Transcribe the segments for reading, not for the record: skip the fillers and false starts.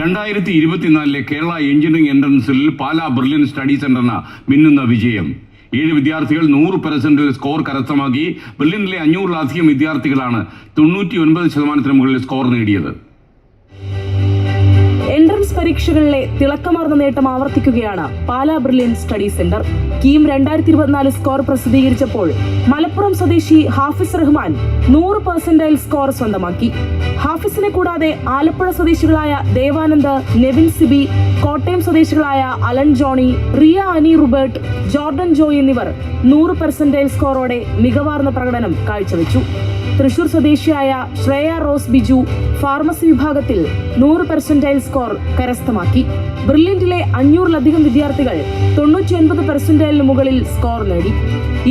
2024 Kerala engineering എൻട്രൻസിൽ Pala brilliant study സെന്ററിന് മിന്നുന്ന വിജയം. 7 വിദ്യാർത്ഥികൾ 100% സ്കോർ കരസ്ഥമാക്കി. ബ്രില്യനിലെ 500-ലധികം വിദ്യാർത്ഥികളാണ് 99% മുകളിൽ സ്കോർ നേടിയത്. എൻട്രൻസ് പരീക്ഷകളിലെ തിളക്കമാർന്ന നേട്ടം ആവർത്തിക്കുകയാണ് Pala brilliant study centre. KEAM 2024 score പ്രസിദ്ധീകരിച്ചപ്പോൾ മലപ്പുറം സ്വദേശി ഹാഫിസ് റഹ്മാൻ 100% സ്കോർ സ്വന്തമാക്കി. ഹാഫിസിനെ കൂടാതെ ആലപ്പുഴ സ്വദേശികളായ ദേവാനന്ദ്, നെവിൻ സിബി, കോട്ടയം സ്വദേശികളായ അലൻ ജോണി, റിയ അനി റുബർട്ട്, ജോർഡൻ ജോയ് എന്നിവർ 100% സ്കോറോടെ മികവാർന്ന പ്രകടനം കാഴ്ചവെച്ചു. തൃശൂർ സ്വദേശിയായ ശ്രേയ റോസ് ബിജു ഫാർമസി വിഭാഗത്തിൽ 100% സ്കോർ കരസ്ഥമാക്കി. ബ്രില്യന്റിലെ 500-ലധികം വിദ്യാർത്ഥികൾ 99% മുകളിൽ സ്കോർ നേടി.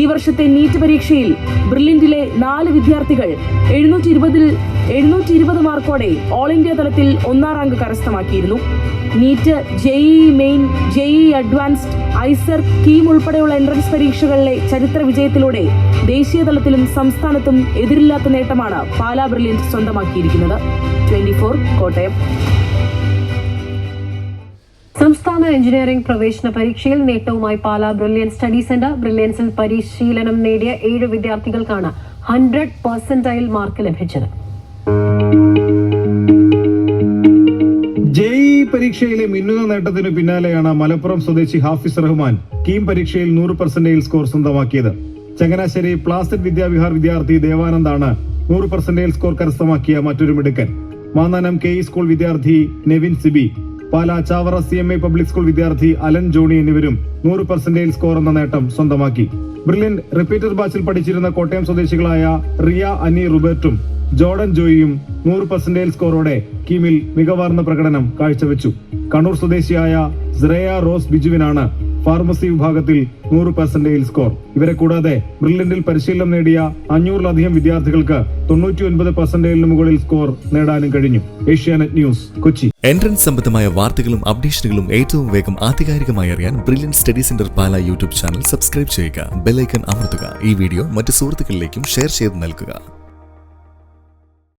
ഈ വർഷത്തെ നീറ്റ് പരീക്ഷയിൽ ബ്രില്യന്റിലെ 4 വിദ്യാർത്ഥികൾ 720 മാർക്കോടെ ഓൾ ഇന്ത്യ തലത്തിൽ 1ാം റാങ്ക് കരസ്ഥമാക്കിയിരുന്നു. NEET, JEE main, JEE advanced, IISER, KEAM ഉൾപ്പെടെയുള്ള എൻട്രൻസ് പരീക്ഷകളിലെ ചരിത്ര വിജയത്തിലൂടെ ദേശീയ തലത്തിലും സംസ്ഥാനത്തും എതിരില്ലാത്ത നേട്ടമാണ് പാലാ ബ്രില്യന്റ് സ്വന്തമാക്കിയിരിക്കുന്നത്. 24 കോട്ടയം. സംസ്ഥാന എഞ്ചിനീയറിംഗ് പ്രവേശന പരീക്ഷയിൽ നേട്ടവുമായി പാലാ ബ്രില്യൻ സ്റ്റഡി സെന്റർ. ബ്രില്യൻസിൽ പരിശീലനം നേടിയ 7 വിദ്യാർത്ഥികൾക്കാണ് 100% മാർക്ക് ലഭിച്ചത്. ജെഇഇ പരീക്ഷയിലെ മിന്നുന്ന നേട്ടത്തിന് പിന്നാലെയാണ് മലപ്പുറം സ്വദേശി ഹാഫിസ് റഹ്മാൻ കീം പരീക്ഷയിൽ 100% സ്കോർ സ്വന്തമാക്കിയത്. ചങ്ങനാശ്ശേരി പ്ലാസിഡ് വിദ്യാവിഹാർ വിദ്യാർത്ഥി ദേവാനന്ദാണ് 100% സ്കോർ കരസ്ഥമാക്കിയ മറ്റൊരു മിടുക്കൻ. മാന്നാനം കെഇ സ്കൂൾ വിദ്യാർത്ഥി Nevin Siby, Pala Chavara CMA public school വിദ്യാർത്ഥി അലൻ ജോണി എന്നിവരും 100% സ്കോർ എന്ന നേട്ടം സ്വന്തമാക്കി. ബ്രില്യൻ റിപ്പീറ്റർ ബാച്ചിൽ പഠിച്ചിരുന്ന കോട്ടയം സ്വദേശികളായ റിയ അനി റുബർട്ടും ജോർഡൻ ജോയിയും 100% സ്കോറോടെ കീമിൽ മികവാർന്ന പ്രകടനം കാഴ്ചവെച്ചു. കണ്ണൂർ സ്വദേശിയായ ശ്രേയ റോസ് ബിജുവിനാണ് ഫാർമസി വിഭാഗത്തിൽ 100% സ്കോർ. ഇവരെ കൂടാതെ ബ്രില്യന്റിൽ പരിശീലനം നേടിയ 500-ലധികം വിദ്യാർത്ഥികൾക്ക് 99% മുകളിൽ സ്കോർ നേടാനും കഴിഞ്ഞു. ഏഷ്യാനെറ്റ് ന്യൂസ്, കൊച്ചി. എൻട്രൻസ് സംബന്ധമായ വാർത്തകളും അപ്ഡേഷനുകളും ഏറ്റവും വേഗം ആധികാരികമായി അറിയാൻ brilliant study centre Pala YouTube channel subscribe ചെയ്യുക. ബെൽ ഐക്കൺ അമർത്തുക. ഈ വീഡിയോ മറ്റു സുഹൃത്തുക്കളിലേക്കും ഷെയർ ചെയ്ത് നൽകുക.